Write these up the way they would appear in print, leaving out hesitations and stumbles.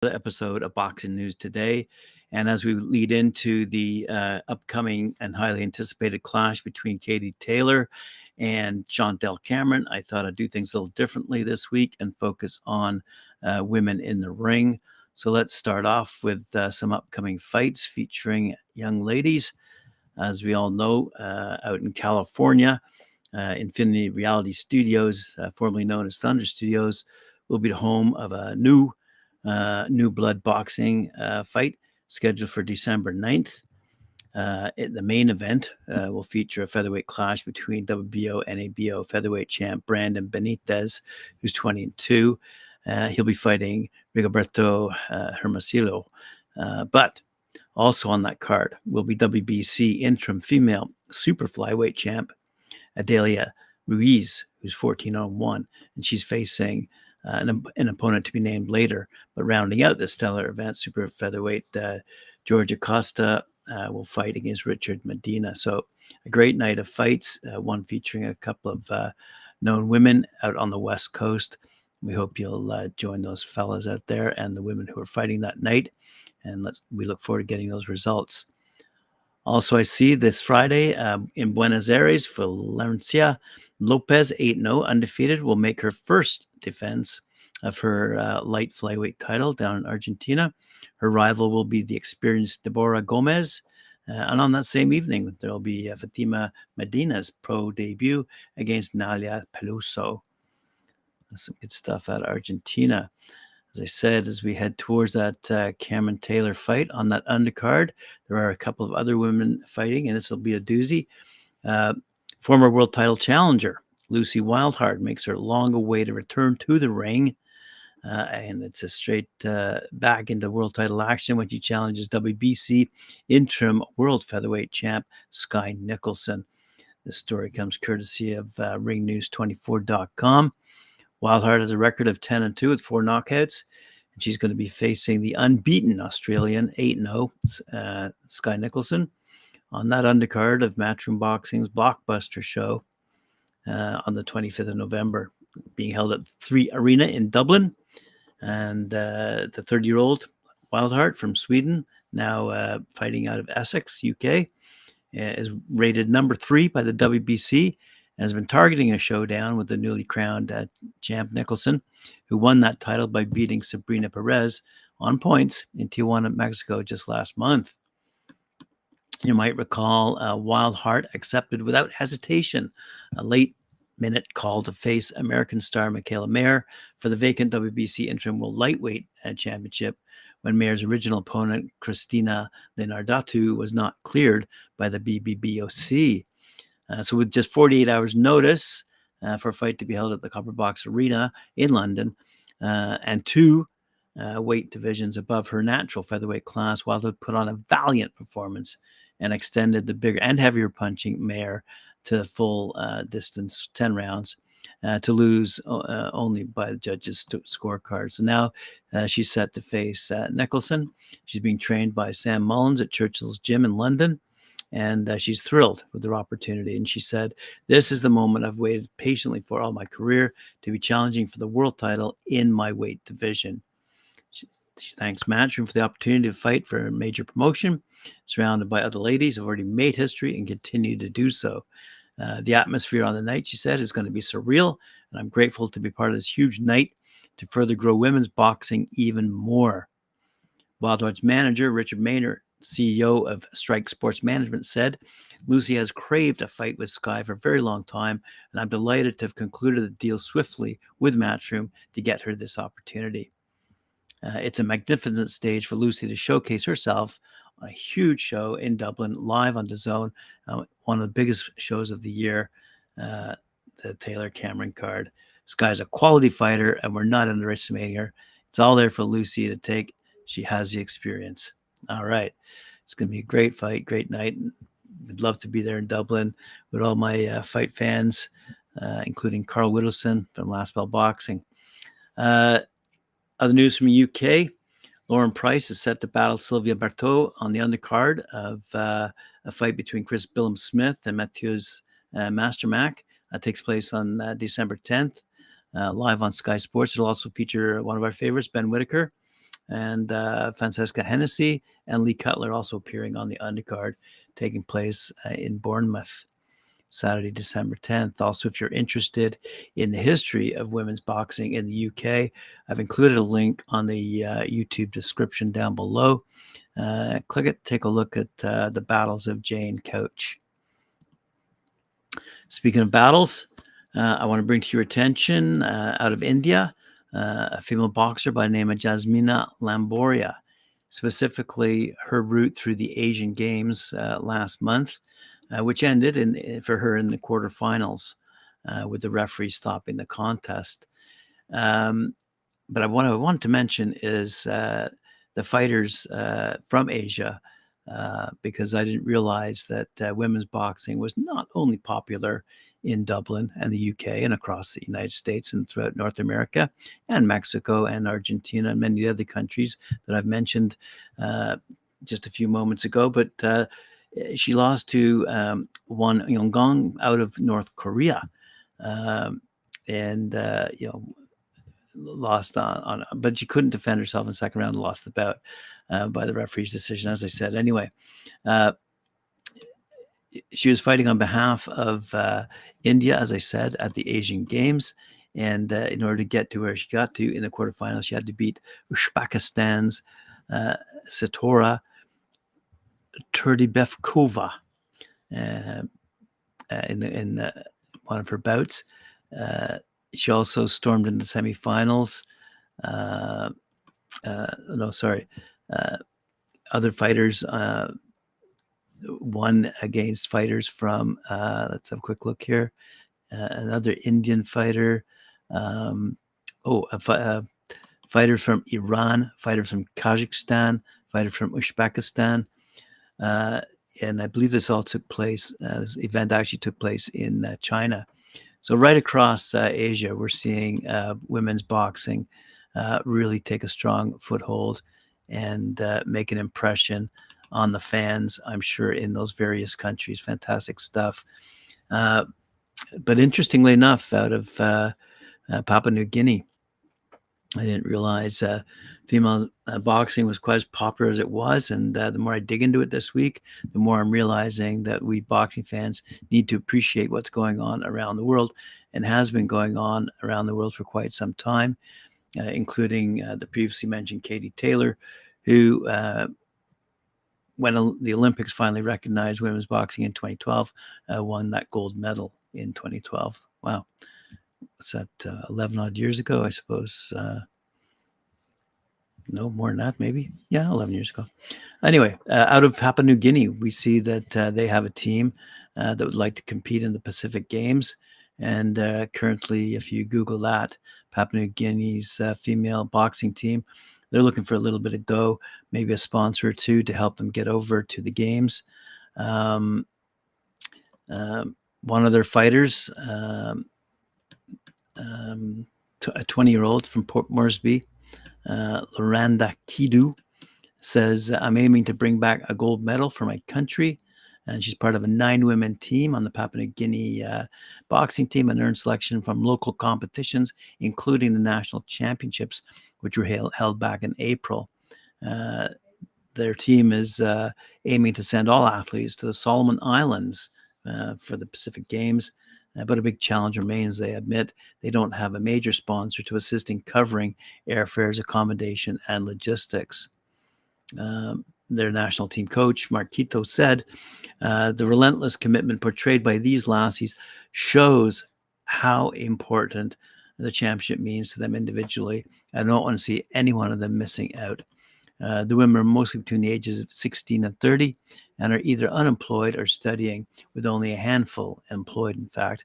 episode of Boxing News today. And as we lead into the upcoming and highly anticipated clash between Katie Taylor and Chantelle Cameron, I thought I'd do things a little differently this week and focus on women in the ring. So let's start off with some upcoming fights featuring young ladies. As we all know, out in California, Infinity Reality Studios, formerly known as Thunder Studios, will be the home of a new blood boxing fight scheduled for December 9th. The main event will feature a featherweight clash between WBO and ABO featherweight champ Brandon Benitez, who's 22. He'll be fighting Rigoberto Hermosillo. But also on that card will be WBC interim female super flyweight champ Adelia Ruiz, who's 14-1, and she's facing an opponent to be named later. But rounding out the stellar event, super featherweight Georgia Costa will fight against Richard Medina. So a great night of fights, one featuring a couple of known women out on the West Coast. We hope you'll join those fellas out there and the women who are fighting that night. And we look forward to getting those results. Also, I see this Friday in Buenos Aires, Valencia Lopez, 8-0, undefeated, will make her first defense of her light flyweight title down in Argentina. Her rival will be the experienced Deborah Gomez. And on that same evening, there will be Fatima Medina's pro debut against Nalia Peluso. Some good stuff out of Argentina. As I said, as we head towards that Cameron Taylor fight on that undercard, there are a couple of other women fighting, and this will be a doozy. Former world title challenger Lucy Wildheart makes her long-awaited return to the ring, and it's a straight back into world title action when she challenges WBC interim world featherweight champ Skye Nicholson. This story comes courtesy of ringnews24.com. Wildheart has a record of 10-2 with 4 knockouts, and she's going to be facing the unbeaten Australian 8-0 Skye Nicholson on that undercard of Matchroom Boxing's blockbuster show on the 25th of November, being held at 3 Arena in Dublin. And the 30-year-old Wildheart from Sweden, now fighting out of Essex, UK, is rated number 3 by the WBC. Has been targeting a showdown with the newly crowned champ Nicholson, who won that title by beating Sabrina Perez on points in Tijuana, Mexico, just last month. You might recall Wildheart accepted without hesitation a late-minute call to face American star Michaela Mayer for the vacant WBC interim world lightweight championship when Mayer's original opponent, Christina Leonardatu, was not cleared by the BBBOC. So with just 48 hours notice for a fight to be held at the Copper Box Arena in London and 2 weight divisions above her natural featherweight class, Wildheart put on a valiant performance and extended the bigger and heavier punching Mayer to the full distance, 10 rounds, to lose only by the judges' scorecard. So now she's set to face Nicholson. She's being trained by Sam Mullins at Churchill's Gym in London. And she's thrilled with her opportunity. And she said, "This is the moment I've waited patiently for all my career, to be challenging for the world title in my weight division." She thanks Matchroom for the opportunity to fight for a major promotion, surrounded by other ladies who have already made history and continue to do so. The atmosphere on the night, she said, is going to be surreal, and I'm grateful to be part of this huge night to further grow women's boxing even more. Wildheart's manager, Richard Maynard, CEO of Strike Sports Management, said, "Lucy has craved a fight with Skye for a very long time, and I'm delighted to have concluded the deal swiftly with Matchroom to get her this opportunity." It's a magnificent stage for Lucy to showcase herself on a huge show in Dublin, live on DAZN, one of the biggest shows of the year, the Taylor Cameron card. Skye's a quality fighter, and we're not underestimating her. It's all there for Lucy to take. She has the experience. All right. It's going to be a great fight, great night. We'd love to be there in Dublin with all my fight fans, including Carl Whittleson from Last Bell Boxing. Other news from the UK, Lauren Price is set to battle Sylvia Berthaud on the undercard of a fight between Chris Billum-Smith and Matthews Mastermack. That takes place on December 10th, live on Sky Sports. It'll also feature one of our favorites, Ben Whitaker, and Francesca Hennessy and Lee Cutler also appearing on the undercard, taking place in Bournemouth, Saturday, December 10th. Also, if you're interested in the history of women's boxing in the UK, I've included a link on the YouTube description down below. Click it, take a look at the battles of Jane Couch. Speaking of battles, I want to bring to your attention out of India, a female boxer by the name of Jaismine Lamboria, specifically her route through the Asian Games last month, which ended for her in the quarterfinals with the referee stopping the contest. But what I wanted to mention is the fighters from Asia, because I didn't realize that women's boxing was not only popular in Dublin and the UK and across the United States and throughout North America and Mexico and Argentina and many other countries that I've mentioned just a few moments ago, but she lost to Won Yonggong out of North Korea, and lost on, but she couldn't defend herself in the second round and lost the bout by the referee's decision, as I said. Anyway, she was fighting on behalf of India, as I said, at the Asian Games. And in order to get to where she got to in the quarterfinals, she had to beat Uzbekistan's Satora Turdibevkova in one of her bouts. She also stormed into the semifinals. Other fighters won against fighters from, let's have a quick look here. Another Indian fighter. Fighter from Iran, fighter from Kazakhstan, fighter from Uzbekistan. And I believe this all took place, this event actually took place in China. So right across Asia, we're seeing women's boxing really take a strong foothold and make an impression on the fans, I'm sure, in those various countries. Fantastic stuff. But interestingly enough, out of Papua New Guinea, I didn't realize female boxing was quite as popular as it was. And the more I dig into it this week, the more I'm realizing that we boxing fans need to appreciate what's going on around the world and has been going on around the world for quite some time, including the previously mentioned Katie Taylor, who, when the Olympics finally recognized women's boxing in 2012, won that gold medal in 2012. Wow. What's that, 11 odd years ago, I suppose? No, more than that, maybe. Yeah, 11 years ago. Anyway, out of Papua New Guinea, we see that they have a team that would like to compete in the Pacific Games. And currently, if you Google that, Papua New Guinea's female boxing team, they're looking for a little bit of dough, maybe a sponsor or two to help them get over to the games. One of their fighters, a 20-year-old from Port Moresby, Loranda Kidu, says, I'm aiming to bring back a gold medal for my country. And she's part of a 9-women team on the Papua New Guinea boxing team and earned selection from local competitions, including the national championships, which were held back in April. Their team is aiming to send all athletes to the Solomon Islands for the Pacific Games. But a big challenge remains, they admit. They don't have a major sponsor to assist in covering airfares, accommodation, and logistics. Their national team coach, Mark Quito, said, the relentless commitment portrayed by these lassies shows how important the championship means to them individually. I don't want to see any one of them missing out. The women are mostly between the ages of 16 and 30 and are either unemployed or studying, with only a handful employed, in fact.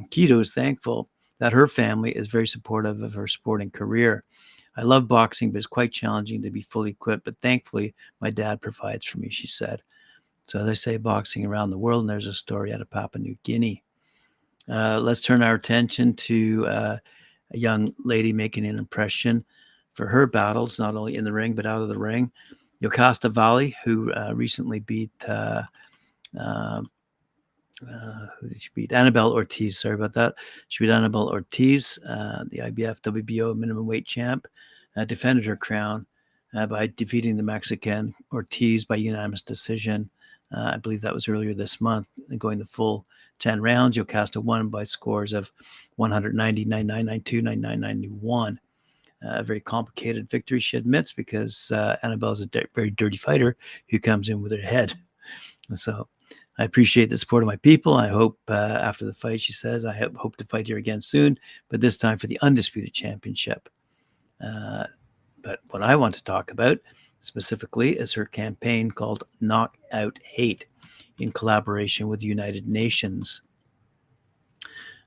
Quito is thankful that her family is very supportive of her sporting career. I love boxing, but it's quite challenging to be fully equipped, but thankfully my dad provides for me, she said. So as I say, boxing around the world, and there's a story out of Papua New Guinea. Let's turn our attention to a young lady making an impression for her battles, not only in the ring, but out of the ring. Yokasta Valle, who recently beat, who did she beat? Annabelle Ortiz, sorry about that. She beat Annabelle Ortiz, the IBF WBO minimum weight champ, defended her crown by defeating the Mexican Ortiz by unanimous decision. I believe that was earlier this month, going the full 10 rounds. Yokasta won by scores of 190, 9992, 9991. A very complicated victory, she admits, because Annabelle is a very dirty fighter who comes in with her head. So I appreciate the support of my people. I hope after the fight, she says, I hope to fight here again soon, but this time for the Undisputed Championship. But what I want to talk about specifically is her campaign called Knock Out Hate in collaboration with the United Nations.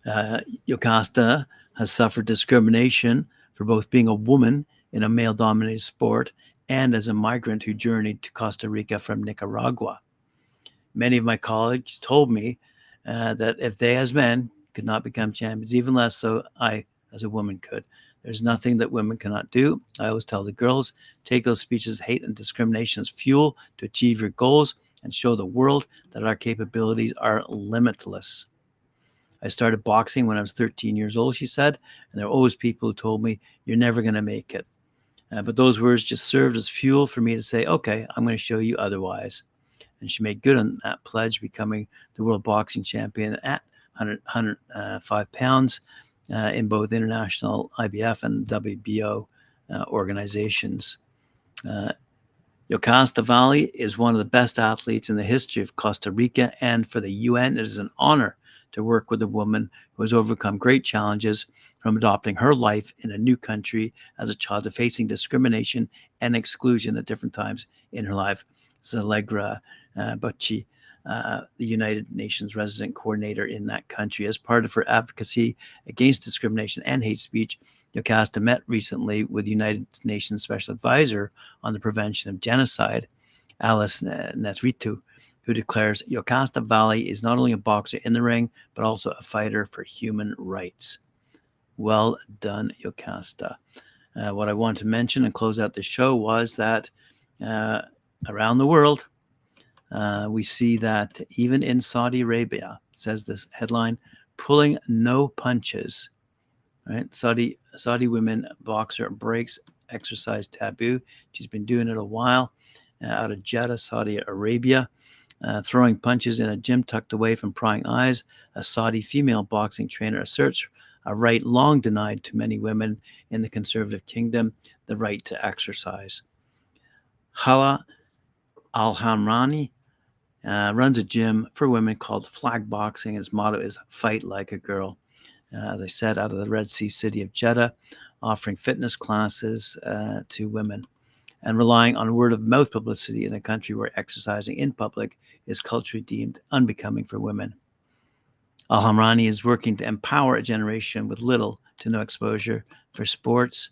Yokasta has suffered discrimination for both being a woman in a male-dominated sport and as a migrant who journeyed to Costa Rica from Nicaragua. Many of my colleagues told me that if they as men could not become champions, even less so I as a woman could. There's nothing that women cannot do. I always tell the girls, take those speeches of hate and discrimination as fuel to achieve your goals and show the world that our capabilities are limitless. I started boxing when I was 13 years old, she said, and there were always people who told me, you're never going to make it. But those words just served as fuel for me to say, okay, I'm going to show you otherwise. And she made good on that pledge, becoming the world boxing champion at 105 pounds in both international IBF and WBO organizations. Yokasta Valle is one of the best athletes in the history of Costa Rica, and for the UN, it is an honor to work with a woman who has overcome great challenges from adopting her life in a new country as a child to facing discrimination and exclusion at different times in her life. Zalegra Bocci, the United Nations resident coordinator in that country. As part of her advocacy against discrimination and hate speech, Yokasta met recently with United Nations Special Advisor on the Prevention of Genocide, Alice Netritu, who declares Yokasta Valle is not only a boxer in the ring, but also a fighter for human rights. Well done, Yokasta. What I want to mention and close out the show was that around the world, we see that even in Saudi Arabia, says this headline, pulling no punches. Right? Saudi women boxer breaks exercise taboo. She's been doing it a while out of Jeddah, Saudi Arabia, throwing punches in a gym tucked away from prying eyes. A Saudi female boxing trainer asserts a right long denied to many women in the conservative kingdom, the right to exercise. Halah Alhamrani runs a gym for women called FlagBoxing. His motto is "Fight like a girl." As I said, out of the Red Sea city of Jeddah, offering fitness classes to women and relying on word-of-mouth publicity in a country where exercising in public is culturally deemed unbecoming for women. Alhamrani is working to empower a generation with little to no exposure for sports.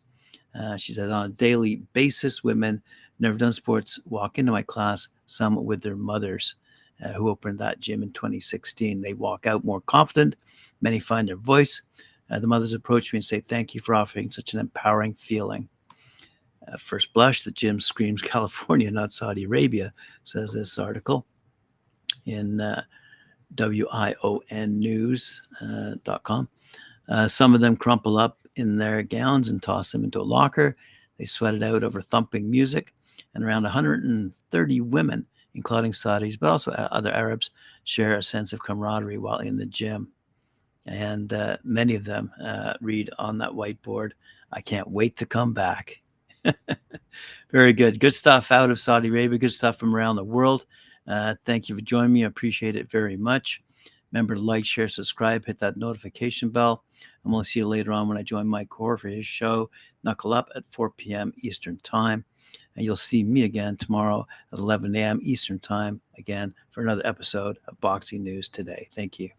She says, on a daily basis, women who've never done sports walk into my class, some with their mothers, who opened that gym in 2016. They walk out more confident. Many find their voice. The mothers approach me and say, thank you for offering such an empowering feeling. At first blush, the gym screams California, not Saudi Arabia, says this article in WIONnews.com. Some of them crumple up in their gowns and toss them into a locker. They sweat it out over thumping music. And around 130 women, including Saudis, but also other Arabs, share a sense of camaraderie while in the gym. And many of them read on that whiteboard, I can't wait to come back. Very good. Good stuff out of Saudi Arabia. Good stuff from around the world. Thank you for joining me. I appreciate it very much. Remember to like, share, subscribe, hit that notification bell. I'm going to see you later on when I join Mike Core for his show, Knuckle Up at 4 p.m. Eastern Time. And you'll see me again tomorrow at 11 a.m. Eastern Time again for another episode of Boxing News Today. Thank you.